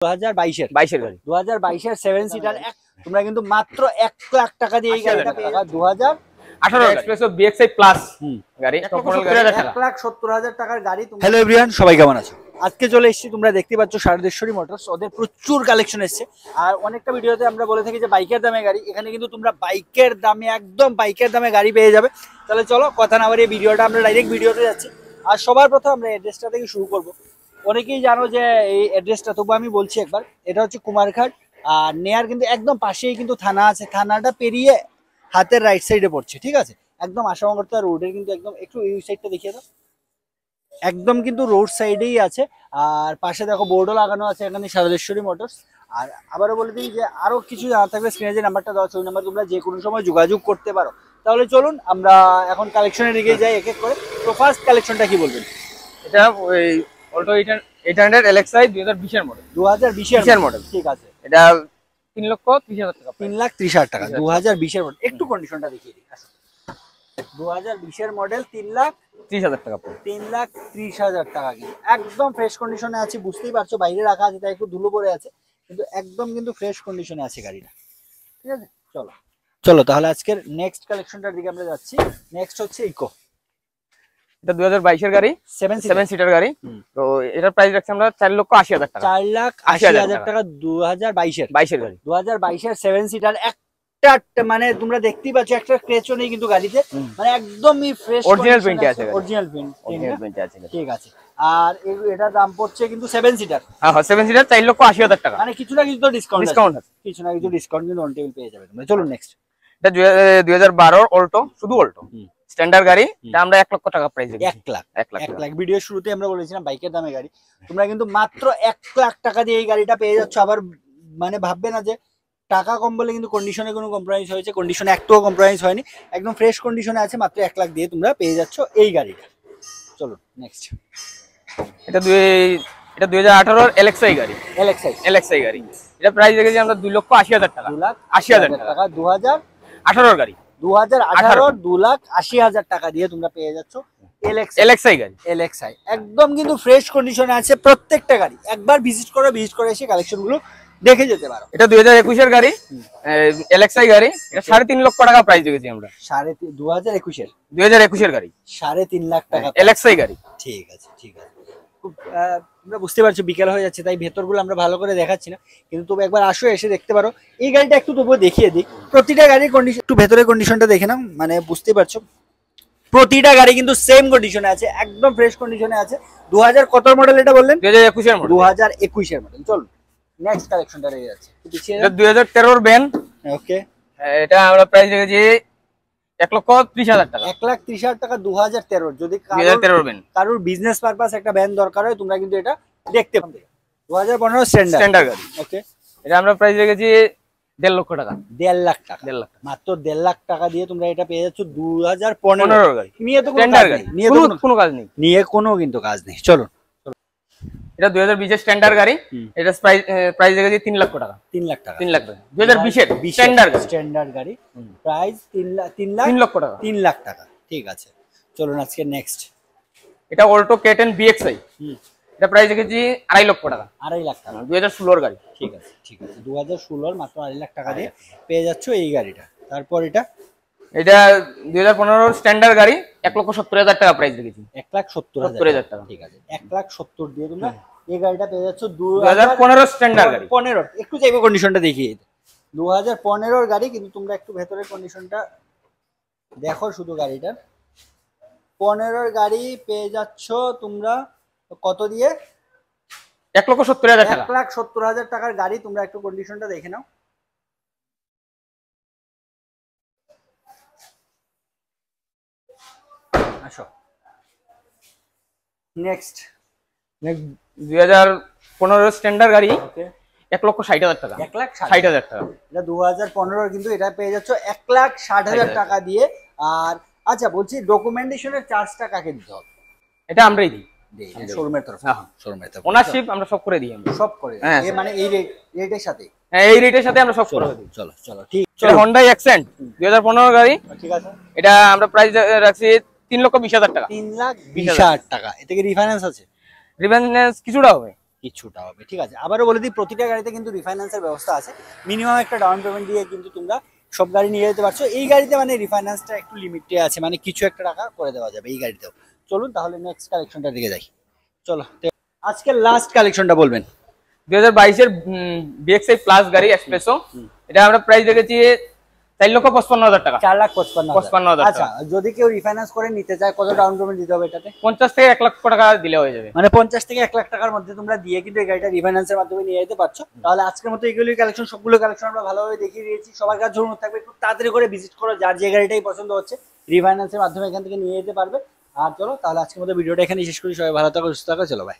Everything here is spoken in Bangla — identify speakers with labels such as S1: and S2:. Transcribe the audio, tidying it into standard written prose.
S1: 2022-এর
S2: গাড়ি
S1: 2022-এর 7 সিটার তোমরা কিন্তু মাত্র 1 লাখ টাকা দিয়ে এই গাড়িটা পেয়ে যাবে। 2018
S2: এক্সপ্রেসো BXI প্লাস গাড়ি
S1: 1,70,000 টাকার গাড়ি। হ্যালো এভরিওয়ান, সবাই কেমন আছো? আজকে চলে এসেছি, তোমরা দেখতে পাচ্ছ শারদেশ্বরী মোটরস। ওদের প্রচুর কালেকশন এসছে। আর অনেকটা ভিডিওতে আমরা বলে থাকি যে বাইকের দামে গাড়ি, এখানে কিন্তু তোমরা বাইকের দামে একদম বাইকের দামে গাড়ি পেয়ে যাবে। তাহলে চলো কথা না বাড়িয়ে ভিডিওটা আমরা ডাইরেক্ট ভিডিওতে যাচ্ছি। আর সবার প্রথম আমরা অ্যাড্রেসটা থেকে শুরু করব। অনেকেই জানো যে এই অ্যাড্রেসটা, তবু আমি বলছি একবার, এটা হচ্ছে কুমারঘাট। আর নেয়ার কিন্তু একদম পাশেই কিন্তু থানা আছে, থানাটা পেরিয়ে হাতের রাইট সাইডে পড়ছে, ঠিক আছে? একদম আসামগড়তা রোডের কিন্তু একদম একটু এই সাইডটা দেখিয়ে দাও, একদম কিন্তু রোড সাইডেই আছে। আর পাশে দেখো বোর্ডও লাগানো আছে এখানে শারদেশ্বরী মোটরস। আর আবারও বলে দিই যে আরো কিছু জানা থাকলে স্ক্রিনে যে নাম্বারটা দেওয়া আছে ওই নাম্বার তোমরা যে কোনো সময় যোগাযোগ করতে পারো। তাহলে চলুন আমরা এখন কালেকশনের দিকে যাই এক এক করে। তো ফার্স্ট কালেকশনটা কি বলবেন?
S2: এটা ওই অল্টো 800 LXI 2020 এর মডেল।
S1: 2020 এর মডেল, ঠিক আছে।
S2: এটা 3,30,000 টাকা,
S1: 3,30,000 টাকা। 2020 এর মডেল, একটু কন্ডিশনটা দেখিয়ে দিই। 2020 এর মডেল 3,30,000 টাকা, 3,30,000 টাকা। কিন্তু একদম ফ্রেশ কন্ডিশনে আছে, বুঝতেই পারছো বাইরে রাখা আছে তাই একটু ধুলো পড়ে আছে, কিন্তু একদম কিন্তু ফ্রেশ কন্ডিশনে আছে গাড়িটা, ঠিক আছে? চলো তাহলে আজকের নেক্সট কালেকশনটার দিকে আমরা যাচ্ছি। নেক্সট হচ্ছে ইকো।
S2: এটা 2022 এর গাড়ি, 7 সিটার গাড়ি। তো এটার প্রাইস রাখছি আমরা 4,80,000 টাকা।
S1: 4,80,000 টাকা 2022 এর
S2: গাড়ি।
S1: 2022 এর 7 সিটার। মানে তোমরা দেখতেই পাচ্ছ একটা স্ক্র্যাচও নেই কিন্তু গাড়িতে, মানে একদমই ফ্রেশ
S2: অরিজিনাল পেইন্ট আছে,
S1: অরিজিনাল পেইন্ট আছে, ঠিক আছে। আর এটার দাম পড়ছে কিন্তু 7 সিটার।
S2: হ্যাঁ 7 সিটার 4,80,000 টাকা।
S1: মানে কিছু না কিছু তো ডিসকাউন্ট আছে, কিছু না কিছু ডিসকাউন্ট কিন্তু অন টেবিল পেয়ে যাবে তোমরা। চলুন নেক্সট।
S2: এটা 2012 অল্টো, শুধু অল্টো স্ট্যান্ডার্ড গাড়ি। এটা আমরা 1 লক্ষ টাকা প্রাইস দিই।
S1: 1 লাখ। ভিডিও শুরুতে আমরা বলেছিলাম বাইকের দামে গাড়ি, তোমরা কিন্তু মাত্র 1 লাখ টাকা দিয়ে এই গাড়িটা পেয়ে যাচ্ছ। আবার মানে ভাববে না যে টাকা কম বলে কিন্তু কন্ডিশনে কোনো কম্প্রোমাইজ হয়েছে, কন্ডিশনে একটুও কম্প্রোমাইজ হয়নি, একদম ফ্রেশ কন্ডিশনে আছে। মাত্র 1 লাখ দিয়ে তোমরা পেয়ে যাচ্ছ এই গাড়িটা। চলো নেক্সট।
S2: এটা 2018 LXI গাড়ি। LXI গাড়ি। এটা প্রাইস রেখেছি আমরা 2,80,000 টাকা।
S1: 2,80,000 টাকা।
S2: 2018 গাড়ি।
S1: 2018 2,80,000 টাকা দিয়ে তোমরা পেয়ে যাচ্ছ
S2: LXI গাড়ি।
S1: LXI একদম কিন্তু ফ্রেশ কন্ডিশনে আছে প্রত্যেকটা গাড়ি। একবার ভিজিট করে এসে কালেকশন গুলো দেখে যেতে পারো।
S2: এটা 2021 এর গাড়ি, LXI গাড়ি। এটা 3.5 লক্ষ টাকা প্রাইস রেখেছি আমরা। 2021 এর গাড়ি
S1: 3.5 লাখ টাকা
S2: LXI গাড়ি।
S1: ঠিক আছে। তোমরা বুঝতে পারছো বিকেল হয়ে যাচ্ছে তাই ভেতরগুলো আমরা ভালো করে দেখাচ্ছি না, কিন্তু তবু একবার আসো, এসে দেখতে পারো। এই গাড়িটা একটু তবুও দেখিয়ে দিই। প্রতিটা গাড়ির কন্ডিশন একটু ভেতরের কন্ডিশনটা দেখে নাও, মানে বুঝতে পারছো প্রতিটা গাড়ি কিন্তু সেম কন্ডিশনে আছে, একদম ফ্রেশ কন্ডিশনে আছে। 2000 কত মডেল এটা বললেন?
S2: 2021 এর মডেল।
S1: 2021 এর মডেল। চলো নেক্সট কালেকশনটা রয়ে যাচ্ছে।
S2: এটা 2013 এর ভ্যান।
S1: ওকে,
S2: এটা আমরা প্রাইস রেখেছি 1,30,000 টাকা।
S1: 1,30,000 টাকা 2013। যদি
S2: 2013 ভ্যান
S1: কারোর বিজনেস পারপাস একটা ভ্যান দরকার হয় তোমরা কিন্তু এটা দেখতে পাবে। 2015 স্ট্যান্ডার্ড গাড়ি। ওকে,
S2: এটা আমরা প্রাইস রেখেছি 1.5 লক্ষ টাকা।
S1: 1.5 লাখ টাকা। মাত্র 1.5 লাখ টাকা দিয়ে তোমরা এটা পেয়ে যাচ্ছ 2015 গাড়ি। নিয়ে তো কোনো কাজ নেই, নিয়ে কোনো কিন্তু কাজ নেই। চলো
S2: এটা 2020 এর স্ট্যান্ডার্ড গাড়ি। এটা প্রাইস রেখেছি 3 লক্ষ টাকা।
S1: 3 লাখ টাকা।
S2: 2020 এর
S1: স্ট্যান্ডার্ড গাড়ি। প্রাইস 3 লক্ষ টাকা। 3 লাখ টাকা, ঠিক আছে। চলুন আজকে নেক্সট।
S2: এটা অল্টো K10 BXI। এটা প্রাইস রেখেছি 2.5 লক্ষ টাকা।
S1: 2.5 লাখ টাকা।
S2: 2016 এর গাড়ি।
S1: ঠিক আছে। 2016 মাত্র 2.5 লাখ টাকা দিয়ে পেয়ে যাচ্ছ এই গাড়িটা। তারপর এটা
S2: 2015 স্ট্যান্ডার্ড গাড়ি, 1,70,000 টাকা প্রাইস রেখেছি।
S1: 1,70,000 টাকা, ঠিক আছে। 1,70,000 দিয়ে তোমরা এই গাড়িটা পেয়ে যাচ্ছ।
S2: 2015 স্ট্যান্ডার্ড গাড়ি।
S1: 15 একটু চাইবো কন্ডিশনটা দেখিয়ে। 2015 এর গাড়ি, কিন্তু তোমরা একটু ভেতরের কন্ডিশনটা দেখো শুধু গাড়িটার। 15 এর গাড়ি পেয়ে যাচ্ছ তোমরা কত দিয়ে?
S2: 1,70,000 টাকা।
S1: 1,70,000 টাকার গাড়ি। তোমরা একটু কন্ডিশনটা দেখে নাও। আসো নেক্সট।
S2: 2015 স্ট্যান্ডার্ড গাড়ি। ওকে, 1,60,000 টাকা। 1,60,000 টাকা।
S1: এটা 2015 কিন্তু এটা পেয়ে যাচ্ছ 1,60,000 টাকা দিয়ে। আর আচ্ছা বলছি, ডকুমেন্টেশনের চার্জটা কাকে দিতে হবে?
S2: এটা আমরাই দিই,
S1: শোরুমের তরফ।
S2: হ্যাঁ, শোরুমের তরফ। ওনারশিপ আমরা সব করে দিই। আমরা সব করে দিই, মানে এই রেটের সাথে। হ্যাঁ, এই রেটের সাথে আমরা সব করে দিই। চলো ঠিক। এটা Honda Accent 2015 গাড়ি। ঠিক আছে। এটা আমরা প্রাইস রাখছি 3,20,000 টাকা।
S1: 3,20,000 টাকা। এতে কি রিফাইন্যান্স আছে?
S2: রিফাইন্যান্স কিছুটা হবে।
S1: কিছুটা হবে, ঠিক আছে। আবারও বলে দিই, প্রতিটা গাড়িতে কিন্তু রিফাইন্যান্সের ব্যবস্থা আছে। মিনিমাম একটা ডাউন পেমেন্ট দিয়ে কিন্তু তোমরা সব গাড়ি নিয়ে যেতে পারছো। এই গাড়িতে মানে রিফাইন্যান্সটা একটু লিমিটে আছে, মানে কিছু একটা টাকা করে দেওয়া যাবে এই গাড়িতেও। চলুন তাহলে নেক্সট কালেকশনটার দিকে যাই। চলো, আজকে লাস্ট কালেকশনটা বলবেন।
S2: 2022 এর BX-i প্লাস গাড়ি এক্সপ্রেসো, এটা আমরা প্রাইস রেখেছি 4,55,000 টাকা।
S1: 4,55,000। আচ্ছা, যদি কেউ রিফাইন্যান্স করে নিতে চায় কত ডাউন পেমেন্ট দিতে হবে এটাতে?
S2: 50 থেকে 1 লক্ষ টাকা দিলে হয়ে যাবে।
S1: মানে 50 থেকে 1 লাখ টাকার মধ্যে তোমরা দিয়ে কিন্তু এই গাড়িটা রিফাইন্যান্সের মাধ্যমে নিয়ে যেতে পারছো। তাহলে আজকের মতো এইগুলোই কালেকশন, সবগুলো কালেকশন আমরা ভালোভাবে দেখিয়ে দিয়েছি। সবার কাছে অনুরোধ থাকবে একটু তাড়াতাড়ি করে ভিজিট করো, যার যে গাড়িটাই পছন্দ হচ্ছে রিফাইন্যান্সের মাধ্যমে এখান থেকে নিয়ে যেতে পারবে। আর চলো তাহলে আজকের মতো ভিডিওটা এখানে শেষ করি। সবাই ভালো থাকো, সুস্থ থাকো, চলো বাই।